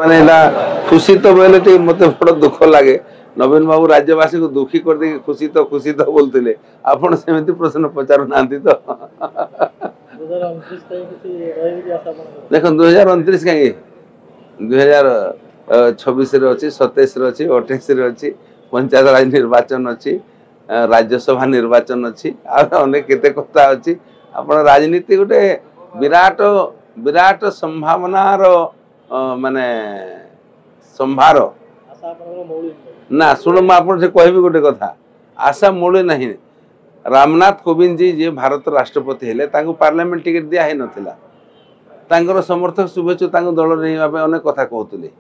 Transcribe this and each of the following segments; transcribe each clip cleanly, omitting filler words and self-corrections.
माने खुशी तो बोले मत बड़ दुख लगे नवीन बाबू राज्यवासी को दुखी कर दे खुशी तो बोलते आपण सेमती प्रश्न पचारू ना तो देख 2029 कहीं 2026 अच्छी 27 अच्छी 28 अच्छी पंचायत राज निर्वाचन अच्छी राज्यसभा निर्वाचन अच्छी अनेक केते कथा अच्छी आपण राजनीति गोटे विराट विराट संभावनार माने संभार ना शुण मुझे कहबी गोटे कथा आशा मूले नहीं रामनाथ कोविंद जी जे भारत राष्ट्रपति हेले तांको पार्लियामेंट टिकट दिया है नथिला तांकर समर्थक शुभेच्छु दल नहीं अनेक कथा कहते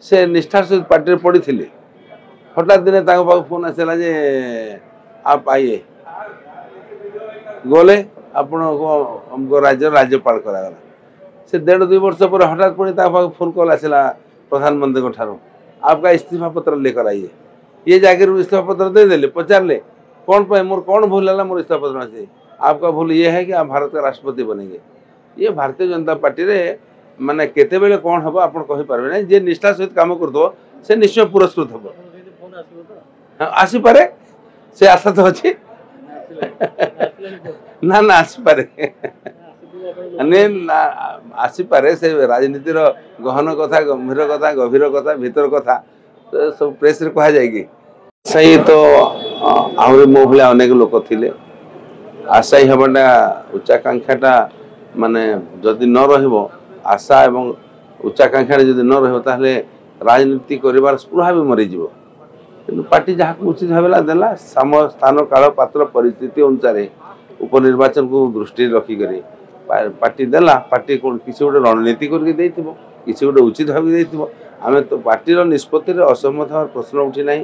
से निष्ठार सहित पार्टी पड़ी थे हठात दिने पाख फोन आसला जे आप आइए गले आपको राज्य राज्यपाल करागला से 1.5-2 वर्ष पर हठात पुणी फोन कॉल आसला प्रधानमंत्री ठारू आपका इस्तीफा पत्र लेकर आइए ये जाकर इस्तीफा पत्र दे देले पचारे कौन पे मोर कौन भूल है मोर इस्तीफा पत्र से आपका भूल ये है कि आप भारत का राष्ट्रपति बनेंगे ये भारतीय जनता पार्टी रे माने केते बेले कौन हम आप कहीपर ना जे निष्ठा सहित काम कर से निश्चय पुरस्कृत हम हाँ आसी पारे से आशा तो अच्छी ना ना आसी पारे आसीपे से राजनीतिर गहन कथा गभीर कथा भीतर कथा तो सब प्रेस रे कहा जाएगी सही तो आहरी मो भाया अनेक लोक थिले आशा ही हमारा उच्चाकांक्षाटा माने जदि न रहिबो आशा एवं उच्चाकांक्षा जदि न रहिबो ताहले राजनीति करिवार स्पृहा भी मरी जीवो किंतु पार्टी जहाँ उचित भावला देला समय स्थान काल पात्र परिस्थिति अनुसार उपनिर्वाचन को दृष्टि रखी करी पार्टी देला पार्टी कौन किसी गोटे रणनीति करके किसी गोटे उचित भाव आम तो पार्टी निष्पत्ति असहमत हमार प्रश्न उठी ना